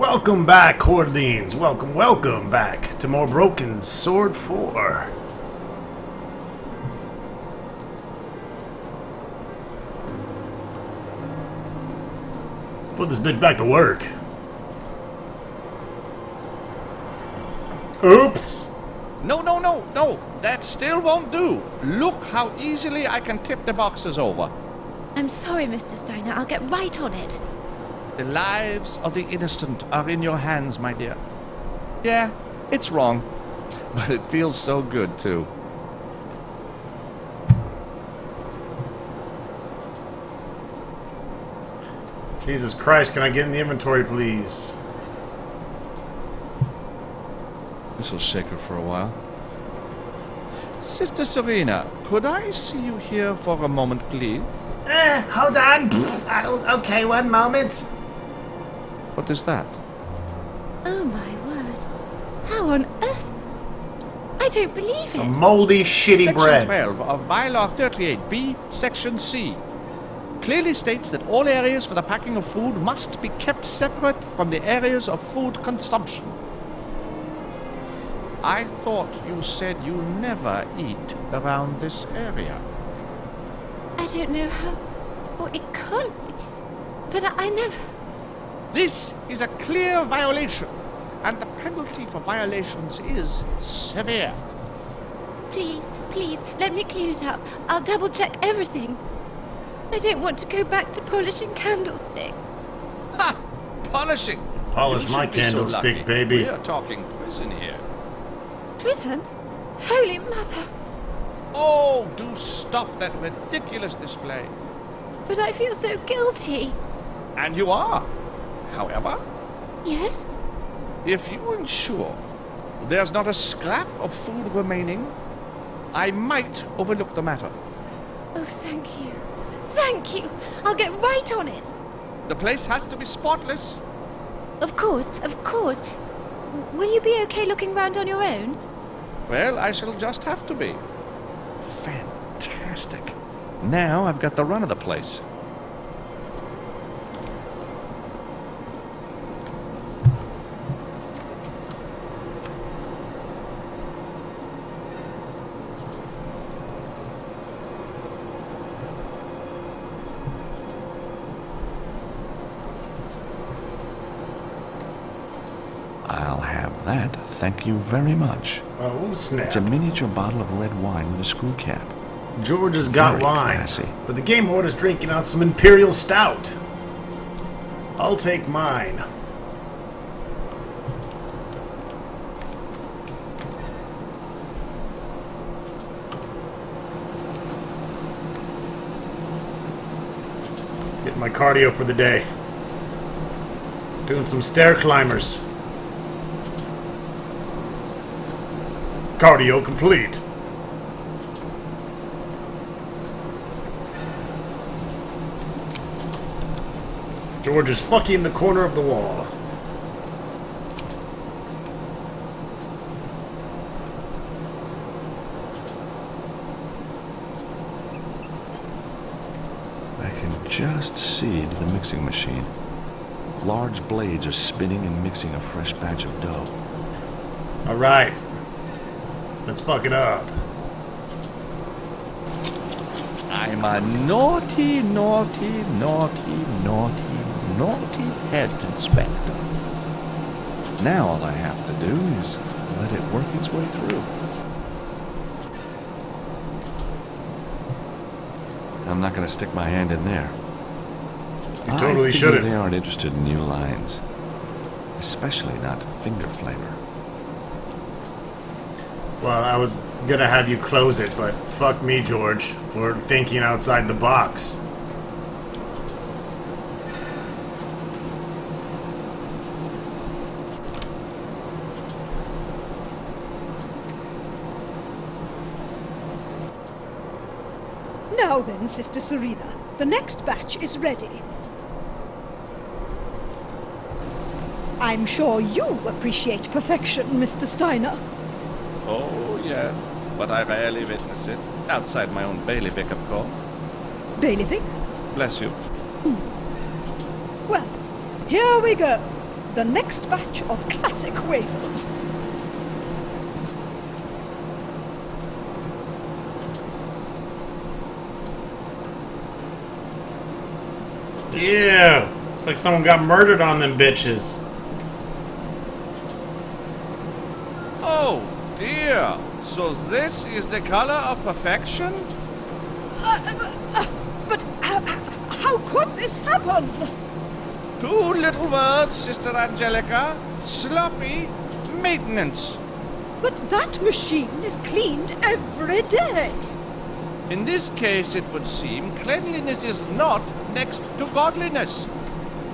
Welcome back, Hordlings. Welcome back to more Broken Sword 4. Put this bitch back to work. Oops! No. That still won't do. Look how easily I can tip the boxes over. I'm sorry, Mr. Steiner. I'll get right on it. The lives of the innocent are in your hands, my dear. Yeah, it's wrong. But it feels so good, too. Jesus Christ, can I get in the inventory, please? This'll shake her for a while. Sister Serena, could I see you here for a moment, please? Hold on. Okay, one moment. What is that? Oh, my word. How on earth? I don't believe Some it. moldy, shitty Section bread. 12 of Bylaw 38B, Section C, clearly states that all areas for the packing of food must be kept separate from the areas of food consumption. I thought you said you never eat around this area. I don't know how. Well, it can't be. But I never. This is a clear violation, and the penalty for violations is severe. Please, let me clean it up. I'll double check everything. I don't want to go back to polishing candlesticks. Ha! Polishing! Polish You my should be so candlestick, lucky. baby. We're talking prison here. Prison? Holy Mother. Oh, do stop that ridiculous display. But I feel so guilty. And you are. However, Yes? if you ensure there's not a scrap of food remaining, I might overlook the matter. Oh, thank you. Thank you. I'll get right on it. The place has to be spotless. Of course. Will you be okay looking round on your own? Well, I shall just have to be. Fantastic. Now I've got the run of the place. I'll have that. Thank you very much. Oh, snap. It's a miniature bottle of red wine with a screw cap. George has got Very wine, classy. but the game warden's drinking out some Imperial Stout. I'll take mine. Getting my cardio for the day. Doing some stair climbers. Cardio complete. George is fucking the corner of the wall. I can just see to the mixing machine. Large blades are spinning and mixing a fresh batch of dough. Alright. Let's fuck it up. I'm a naughty head inspector. Now all I have to do is let it work its way through. I'm not going to stick my hand in there. You totally I figure shouldn't. They aren't interested in new lines. Especially not finger flavor. Well, I was gonna have you close it, but fuck me, George, for thinking outside the box. Now then, Sister Serena, the next batch is ready. I'm sure you appreciate perfection, Mr. Steiner. Oh, yes. But I rarely witness it. Outside my own bailiwick, of course. Bailiwick? Bless you. Well, here we go. the next batch of classic wafers. Yeah. It's like someone got murdered on them bitches. Oh, dear. So this is the color of perfection? But how could this happen? Two little words, Sister Angelica. Sloppy maintenance. But that machine is cleaned every day. In this case, it would seem cleanliness is not next to godliness.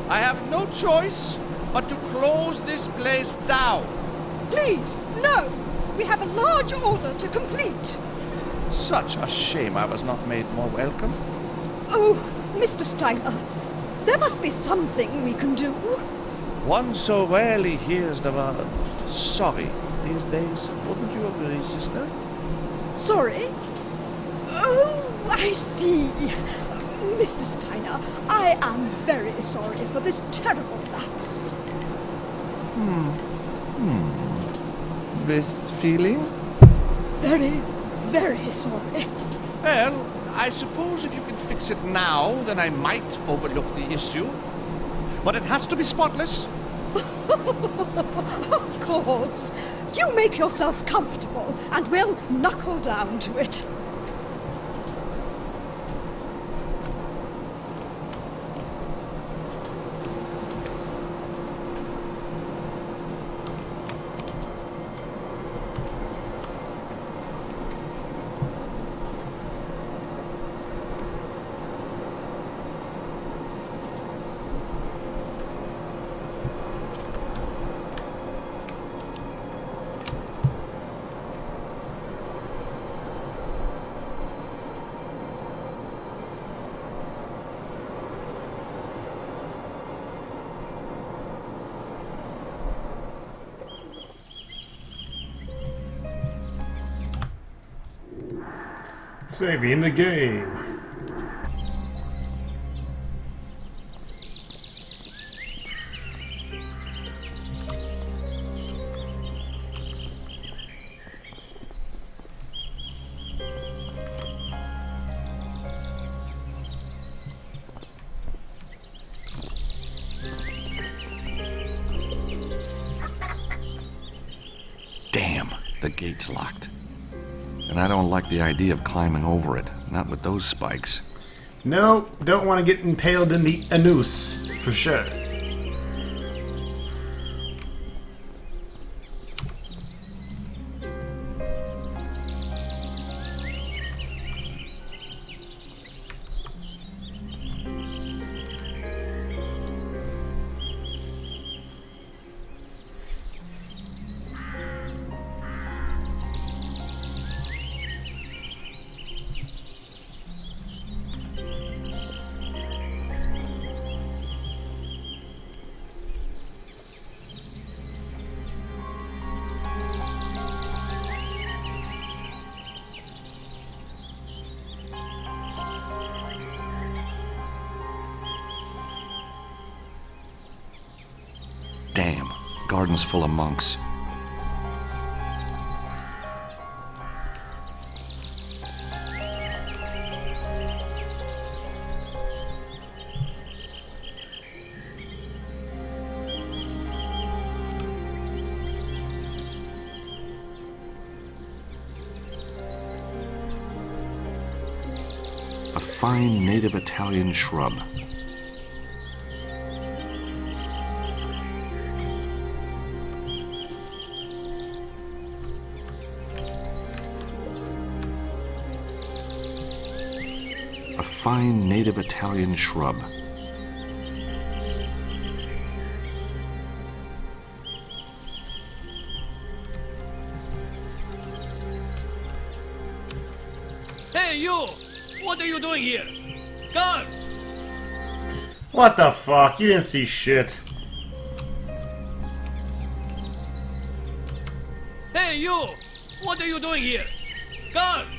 I have no choice but to close this place down. Please, no! We have a large order to complete. Such a shame I was not made more welcome. Oh, Mr. Steiner, there must be something we can do. One so rarely hears the word sorry these days. Wouldn't you agree, sister? Sorry? Oh, I see. Mr. Steiner, I am very sorry for this terrible lapse. With feeling? Very, very sorry. Well, I suppose if you can fix it now, then I might overlook the issue. But it has to be spotless. Of course. You make yourself comfortable, and we'll knuckle down to it. Saving the game. Damn, the gate's locked. And I don't like the idea of climbing over it, not with those spikes. No, don't want to get impaled in the anus, for sure. Damn, garden's full of monks. A fine native Italian shrub. A fine native Italian shrub. Hey, you! What are you doing here? Guards! What the fuck? You didn't see shit. Hey, you! What are you doing here? Guards!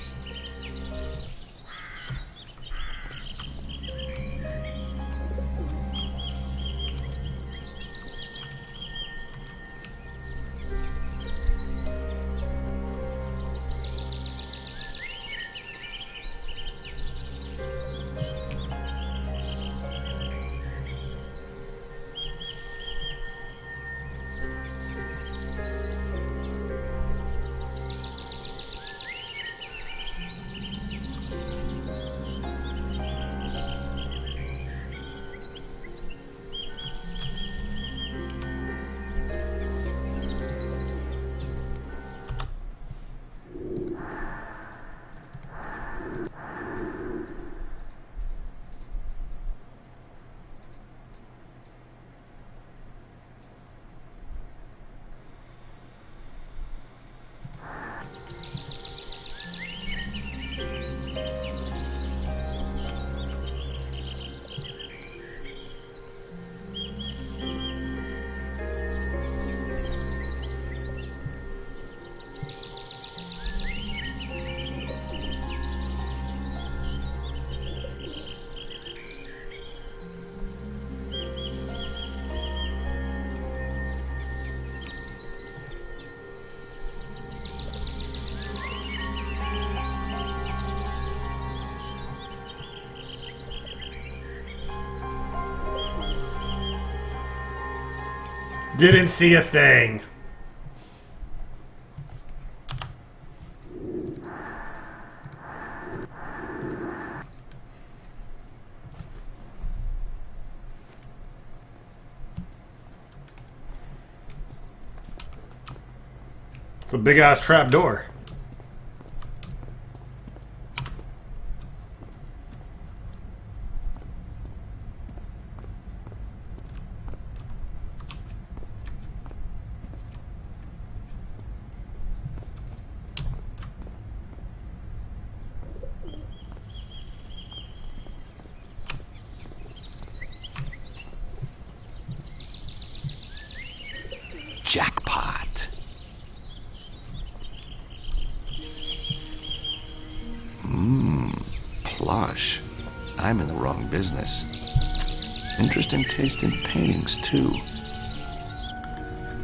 Didn't see a thing. It's a big ass trap door. Jackpot. Plush. I'm in the wrong business. Interesting taste in paintings, too.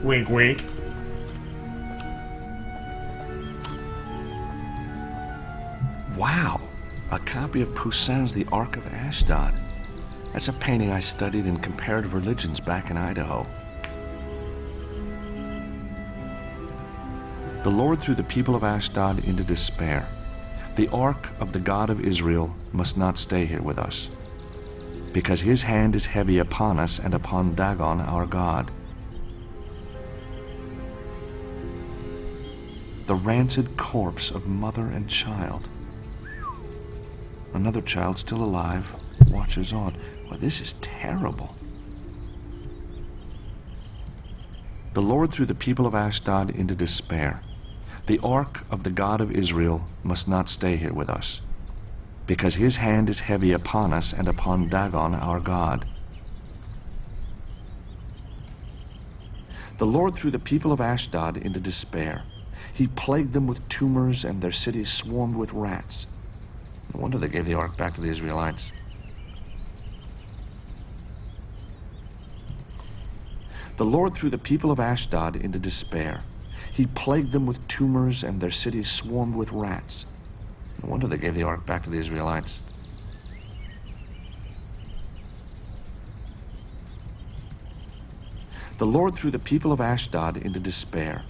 Wink, wink. Wow. A copy of Poussin's The Ark of Ashdod. That's a painting I studied in comparative religions back in Idaho. The Lord threw the people of Ashdod into despair. The ark of the God of Israel must not stay here with us, because his hand is heavy upon us and upon Dagon our God. The rancid corpse of mother and child. Another child still alive watches on. Well, this is terrible. The Lord threw the people of Ashdod into despair. The ark of the God of Israel must not stay here with us, because his hand is heavy upon us and upon Dagon our God. The Lord threw the people of Ashdod into despair. He plagued them with tumors, and their cities swarmed with rats. No wonder they gave the ark back to the Israelites. The Lord threw the people of Ashdod into despair. He plagued them with tumors, and their cities swarmed with rats. No wonder they gave the ark back to the Israelites. The Lord threw the people of Ashdod into despair.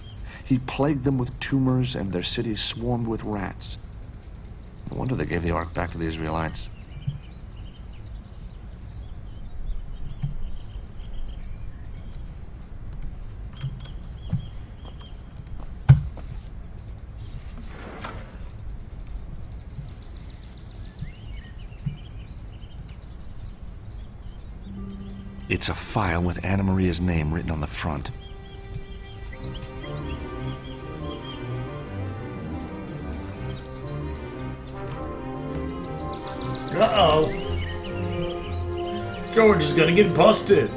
He plagued them with tumors, and their cities swarmed with rats. No wonder they gave the ark back to the Israelites. It's a file with Anna Maria's name written on the front. Uh-oh. George is gonna get busted.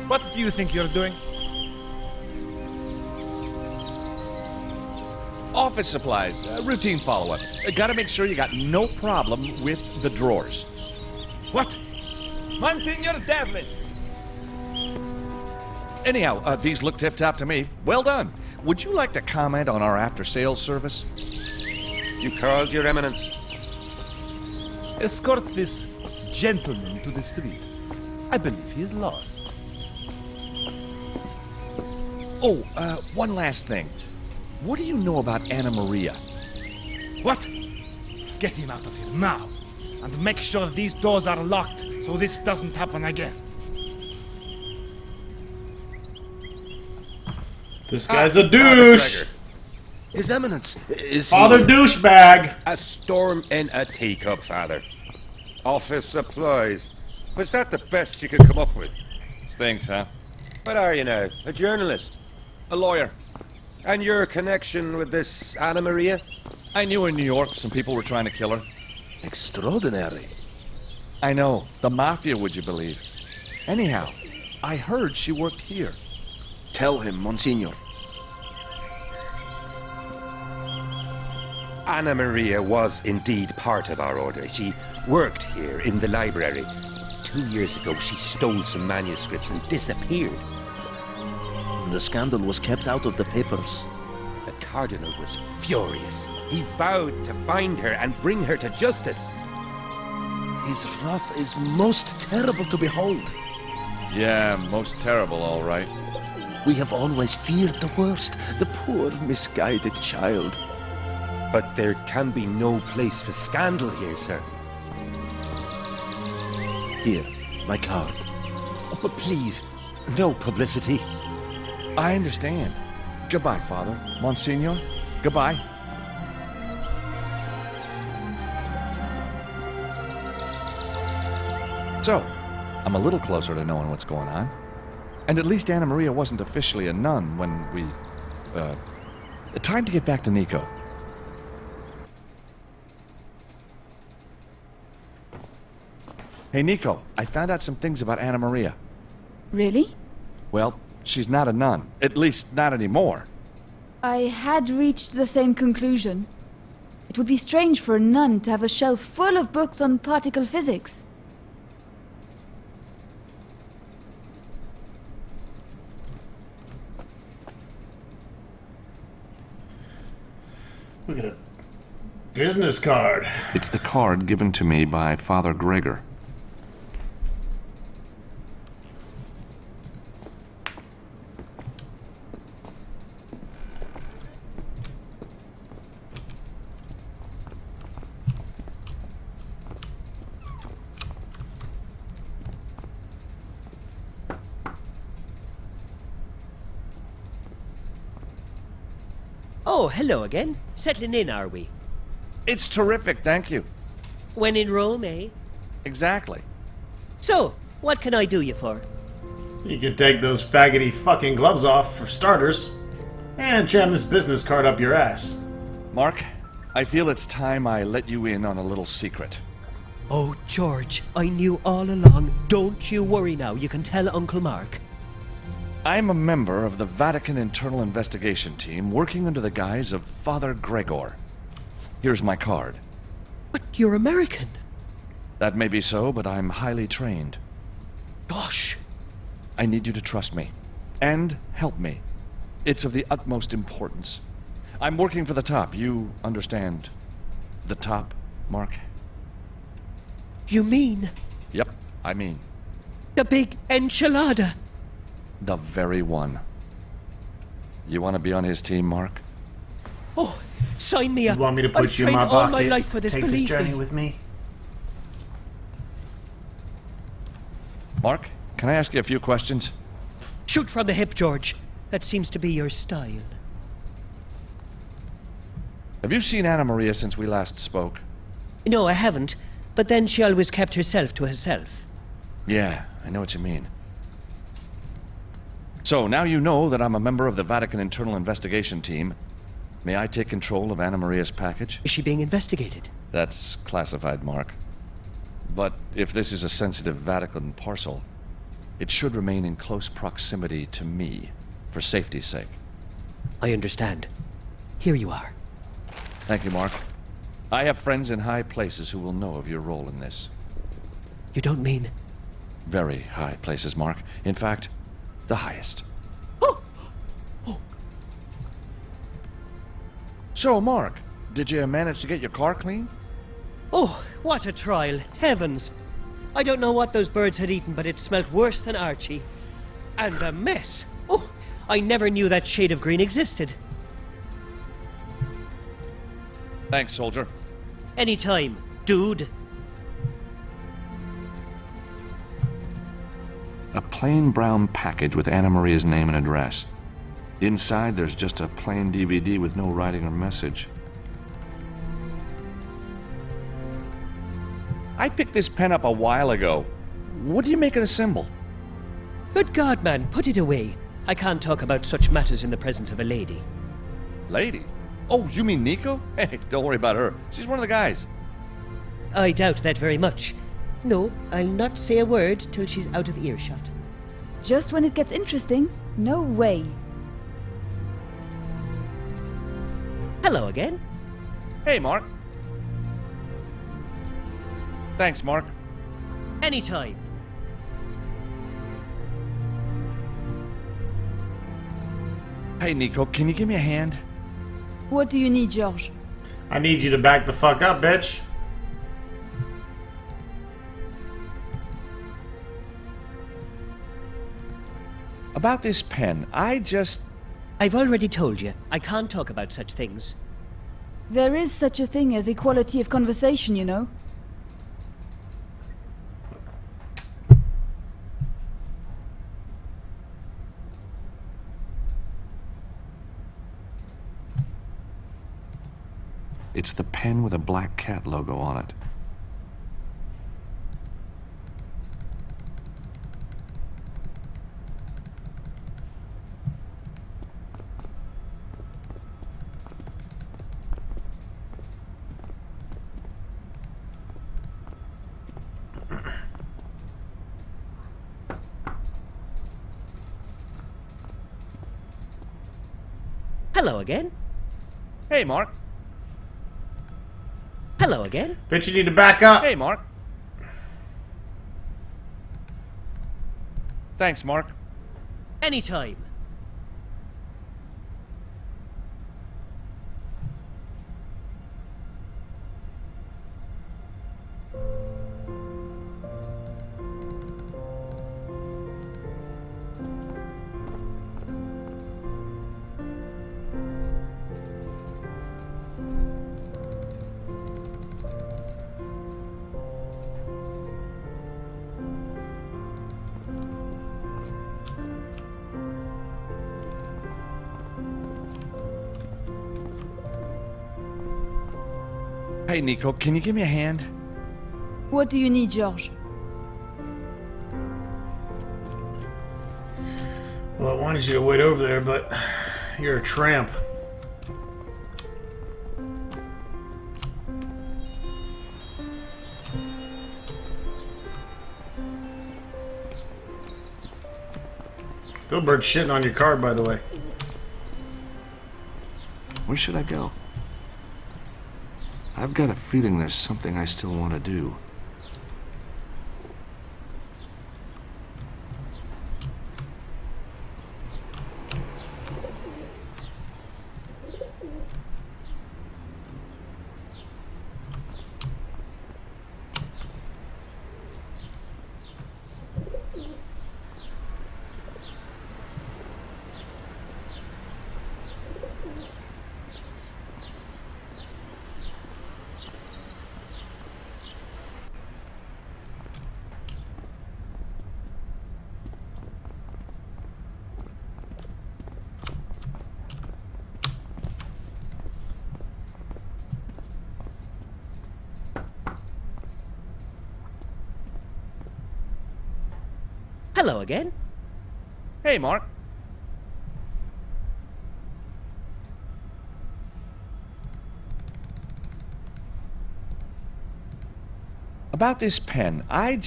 What do you think you're doing? Office supplies, routine follow-up. Gotta make sure you got no problem with the drawers. What? Monsignor Devlin! Anyhow, these look tip-top to me. Well done. Would you like to comment on our after-sales service? You called, Your Eminence. Escort this gentleman to the street. I believe he is lost. Oh, one last thing. What do you know about Anna Maria? What? Get him out of here now. And make sure these doors are locked so this doesn't happen again. This guy's a douche. His Eminence, is Father he douchebag. A storm in a teacup, Father. Office supplies. Was that the best you could come up with? Stinks, huh? What are you now? A journalist? A lawyer. And your connection with this Anna Maria? I knew in New York some people were trying to kill her. extraordinary? I know. The Mafia, would you believe? Anyhow, I heard she worked here. Tell him, Monsignor. Anna Maria was indeed part of our order. She worked here in the library. 2 years ago, she stole some manuscripts and disappeared. The scandal was kept out of the papers. The Cardinal was furious. He vowed to find her and bring her to justice. His wrath is most terrible to behold. Yeah, most terrible, all right. We have always feared the worst, the poor misguided child. But there can be no place for scandal here, sir. Here, my card. Oh, but please, no publicity. I understand. Goodbye, Father. Monsignor, goodbye. So, I'm a little closer to knowing what's going on. And at least Anna Maria wasn't officially a nun when we... time to get back to Nico. Hey, Nico, I found out some things about Anna Maria. Really? Well, she's not a nun. At least, not anymore. I had reached the same conclusion. It would be strange for a nun to have a shelf full of books on particle physics. Look at a business card. It's the card given to me by Father Gregor. Oh, hello again. Settling in, are we? It's terrific, thank you. When in Rome, eh? Exactly. So, what can I do you for? You can take those faggoty fucking gloves off, for starters, and jam this business card up your ass. Mark, I feel it's time I let you in on a little secret. Oh, George, I knew all along. Don't you worry now, you can tell Uncle Mark. I'm a member of the Vatican Internal Investigation Team working under the guise of Father Gregor. Here's my card. But you're American. That may be so, but I'm highly trained. Gosh. I need you to trust me. And help me. It's of the utmost importance. I'm working for the top. You understand the top, Mark? You mean? Yep, I mean. The big enchilada. The very one. You want to be on his team, Mark? Oh, sign me up. You want me to put I've you in my trained all pocket? my life for this, Take this believe journey me. with me? Mark, can I ask you a few questions? Shoot from the hip, George. That seems to be your style. Have you seen Anna Maria since we last spoke? No, I haven't. But then she always kept herself to herself. Yeah, I know what you mean. So, now you know that I'm a member of the Vatican Internal Investigation Team. May I take control of Anna Maria's package? Is she being investigated? That's classified, Mark. But if this is a sensitive Vatican parcel, it should remain in close proximity to me, for safety's sake. I understand. Here you are. Thank you, Mark. I have friends in high places who will know of your role in this. You don't mean... Very high places, Mark. In fact, the highest. Oh! Oh! So, Mark, did you manage to get your car clean? Oh, what a trial. Heavens. I don't know what those birds had eaten, but it smelt worse than Archie. And the mess. Oh, I never knew that shade of green existed. Thanks, soldier. Anytime, dude. A plain brown package with Anna Maria's name and address. Inside, there's just a plain DVD with no writing or message. I picked this pen up a while ago. What do you make of the symbol? Good God, man, put it away. I can't talk about such matters in the presence of a lady. Lady? Oh, you mean Nico? Hey, don't worry about her. She's one of the guys. I doubt that very much. No, I'll not say a word till she's out of earshot. Just when it gets interesting, no way. Hello again. Hey, Mark. Thanks, Mark. Anytime. Hey, Nico, can you give me a hand? What do you need, George? I need you to back the fuck up, bitch. About this pen, I've already told you, I can't talk about such things. There is such a thing as equality of conversation, you know. It's the pen with a black cat logo on it. Hello again. Hey, Mark. Hello again. Bitch, you need to back up. Hey, Mark. Thanks, Mark. Anytime. Hey, Nico, can you give me a hand? What do you need, George? Well, I wanted you to wait over there, but you're a tramp. Still bird shitting on your card, by the way. Where should I go? I've got a feeling there's something I still want to do. Hello again. Hey, Mark. About this pen, I've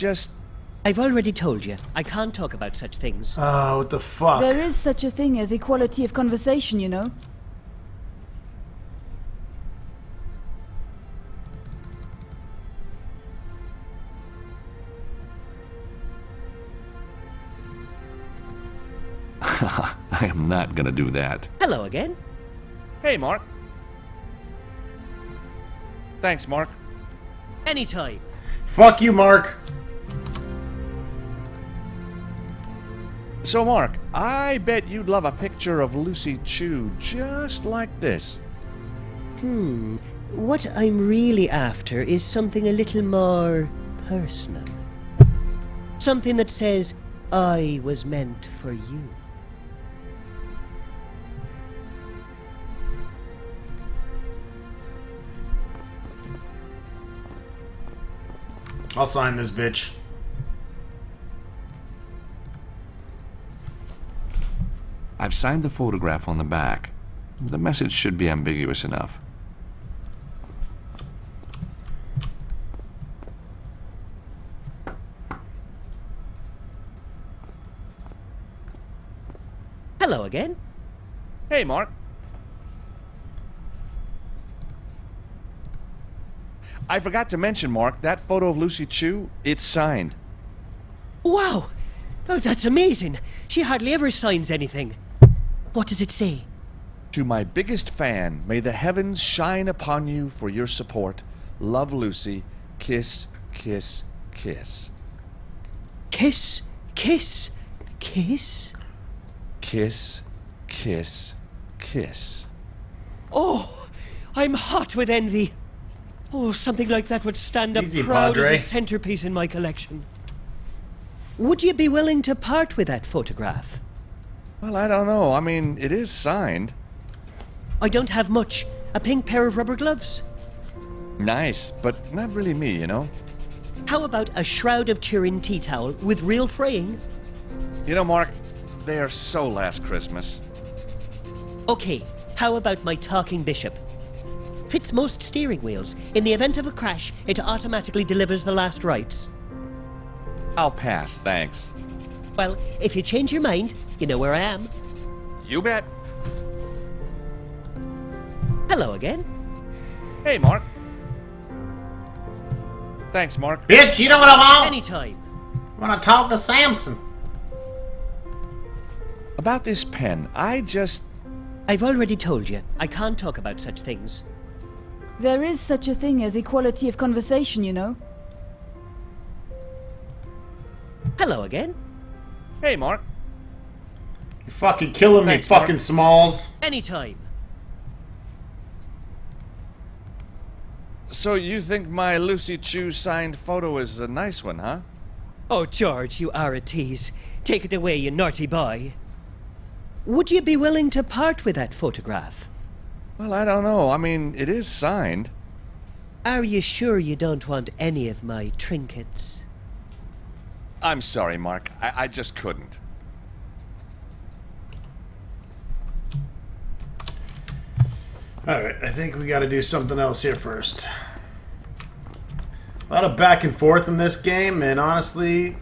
already told you, I can't talk about such things. Oh, what the fuck? There is such a thing as equality of conversation, you know. I am not gonna do that. Hello again. Hey, Mark. Thanks, Mark. Anytime. Fuck you, Mark. So, Mark, I bet you'd love a picture of Lucy Chu just like this. What I'm really after is something a little more personal. Something that says, I was meant for you. I'll sign this bitch. I've signed the photograph on the back. The message should be ambiguous enough. Hello again. Hey, Mark. I forgot to mention, Mark, that photo of Lucy Chu, it's signed. Wow! Oh, that's amazing. She hardly ever signs anything. What does it say? To my biggest fan, may the heavens shine upon you for your support. Love, Lucy. Kiss, kiss, kiss. Kiss, kiss, kiss? Kiss, kiss, kiss. Oh, I'm hot with envy. Oh, something like that would stand up Easy, proud Padre. as a centerpiece in my collection. Would you be willing to part with that photograph? Well, I don't know. I mean, it is signed. I don't have much. A pink pair of rubber gloves. Nice, but not really me, you know? How about a Shroud of Turin tea towel with real fraying? You know, Mark, they are so last Christmas. Okay, how about my talking bishop? Fits most steering wheels. In the event of a crash, it automatically delivers the last rites. I'll pass, thanks. Well, if you change your mind, you know where I am. You bet. Hello again. Hey, Mark. Thanks, Mark. Bitch, you know what I want? Anytime. I want to talk to Samson. About this pen, I've already told you, I can't talk about such things. There is such a thing as equality of conversation, you know. Hello again. Hey, Mark. You're fucking killing Thanks, me, fucking Mark. Smalls. Anytime. So you think my Lucy Chu signed photo is a nice one, huh? Oh, George, you are a tease. Take it away, you naughty boy. Would you be willing to part with that photograph? Well, I don't know. I mean, it is signed. Are you sure you don't want any of my trinkets? I'm sorry, Mark. I just couldn't. Alright, I think we gotta do something else here first. A lot of back and forth in this game, and honestly,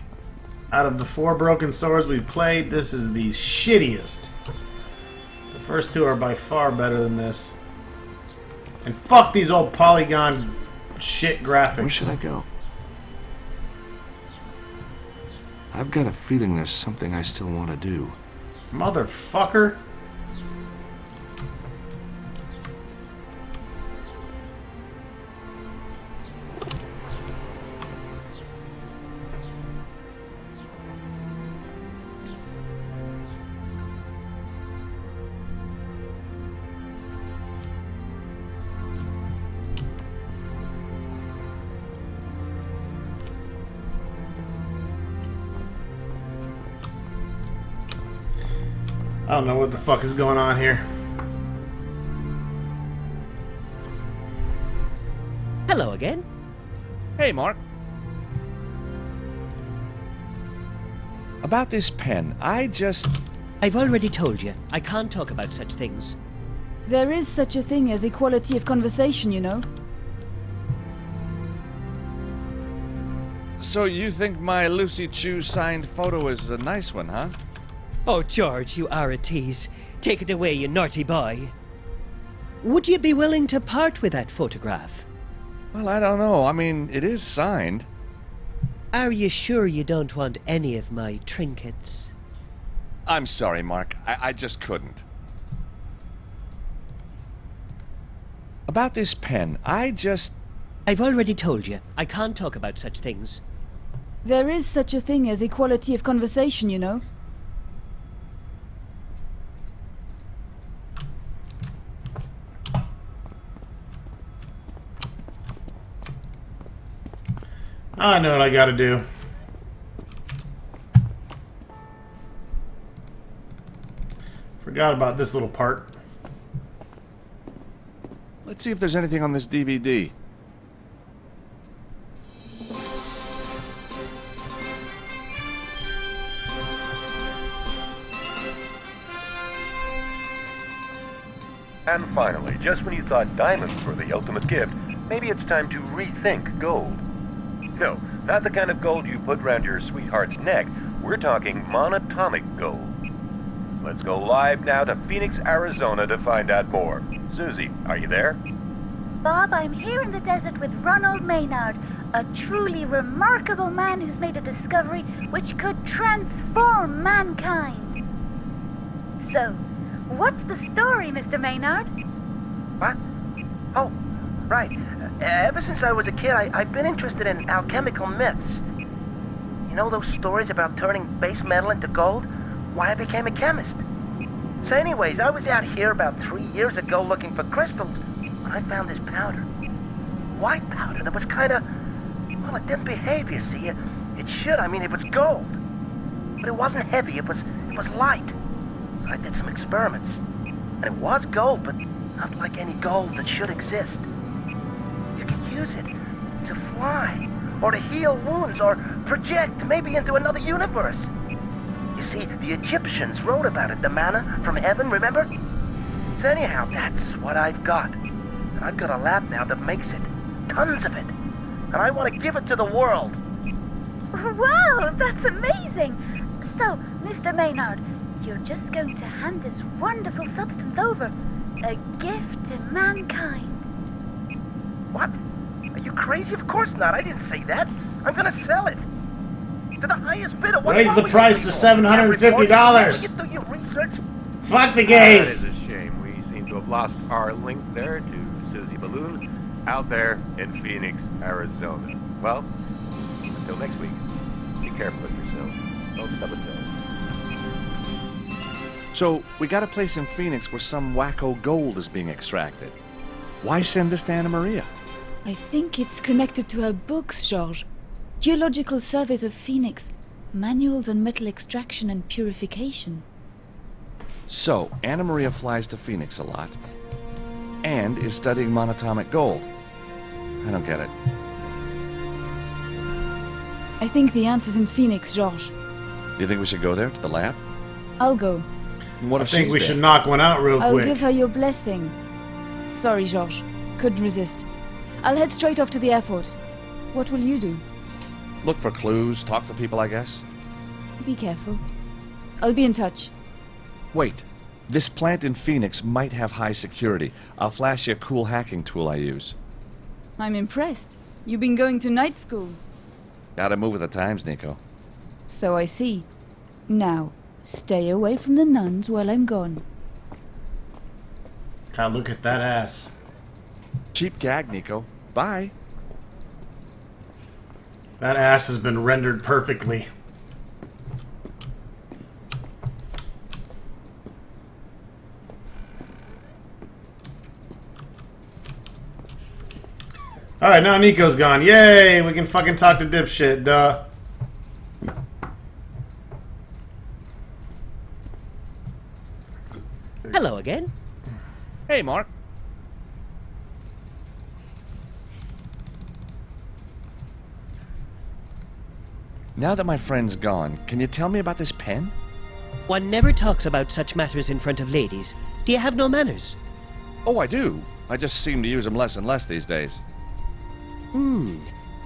out of the 4 Broken Swords we've played, this is the shittiest. The first 2 are by far better than this. And fuck these old polygon shit graphics. Where should I go? I've got a feeling there's something I still want to do. Motherfucker. I don't know what the fuck is going on here. Hello again. Hey, Mark. About this pen, I've already told you, I can't talk about such things. There is such a thing as equality of conversation, you know. So you think my Lucy Chu signed photo is a nice one, huh? Oh, George, you are a tease. Take it away, you naughty boy. Would you be willing to part with that photograph? Well, I don't know. I mean, it is signed. Are you sure you don't want any of my trinkets? I'm sorry, Mark. I just couldn't. About this pen, I've already told you, I can't talk about such things. There is such a thing as equality of conversation, you know. I know what I gotta do. Forgot about this little part. Let's see if there's anything on this DVD. And finally, just when you thought diamonds were the ultimate gift, maybe it's time to rethink gold. No, not the kind of gold you put around your sweetheart's neck. We're talking monatomic gold. Let's go live now to Phoenix, Arizona to find out more. Susie, are you there? Bob, I'm here in the desert with Ronald Maynard, a truly remarkable man who's made a discovery which could transform mankind. So, what's the story, Mr. Maynard? What? Oh, right. Ever since I was a kid, I've been interested in alchemical myths. You know those stories about turning base metal into gold? Why I became a chemist. So anyways, I was out here about 3 years ago looking for crystals when I found this powder. White powder that was kind of... Well, it didn't behave, you see. It should. I mean, it was gold. But it wasn't heavy. It was light. So I did some experiments. And it was gold, but not like any gold that should exist. You could use it to fly, or to heal wounds, or project maybe into another universe. You see, the Egyptians wrote about it, the manna from heaven, remember? So anyhow, that's what I've got. And I've got a lab now that makes it. Tons of it. And I want to give it to the world. Wow, that's amazing! So, Mr. Maynard, you're just going to hand this wonderful substance over. A gift to mankind. What? Are you crazy? Of course not. I didn't say that. I'm going to sell it. To the highest bidder. Raise the price to $750. Fuck the gays. That is a shame. We seem to have lost our link there to Susie Balloon out there in Phoenix, Arizona. Well, until next week, be careful of yourselves. Don't stub a toe. So, we got a place in Phoenix where some wacko gold is being extracted. Why send this to Anna Maria? I think it's connected to her books, George. Geological Surveys of Phoenix. Manuals on metal extraction and purification. So, Anna Maria flies to Phoenix a lot, and is studying monatomic gold. I don't get it. I think the answer's in Phoenix, George. Do you think we should go there, to the lab? I'll go. What I if think she's we there? should knock one out real I'll quick. give her your blessing. Sorry, George. Couldn't resist. I'll head straight off to the airport. What will you do? Look for clues, talk to people, I guess. Be careful. I'll be in touch. Wait. This plant in Phoenix might have high security. I'll flash you a cool hacking tool I use. I'm impressed. You've been going to night school. Gotta move with the times, Nico. So I see. Now, stay away from the nuns while I'm gone. God, look at that ass. Cheap gag, Nico. Bye. That ass has been rendered perfectly. Alright, now Nico's gone. Yay! We can fucking talk to dipshit, duh. Hello again. Hey, Mark. Now that my friend's gone, can you tell me about this pen? One never talks about such matters in front of ladies. Do you have no manners? Oh, I do. I just seem to use them less and less these days.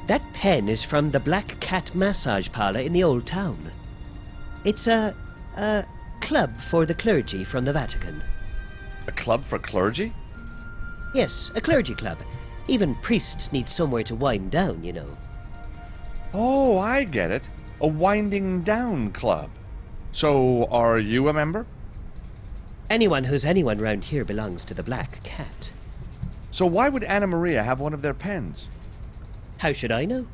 That pen is from the Black Cat massage parlor in the old town. It's a club for the clergy from the Vatican. A club for clergy? Yes, a clergy club. Even priests need somewhere to wind down, you know. Oh, I get it. A winding down club. So, are you a member? Anyone who's anyone round here belongs to the Black Cat. So why would Anna Maria have one of their pens? How should I know?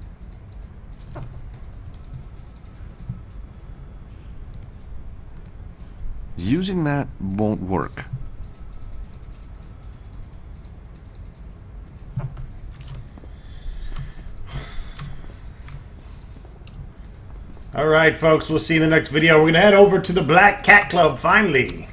Using that won't work. Alright, folks, we'll see you in the next video. We're going to head over to the Black Cat Club, finally.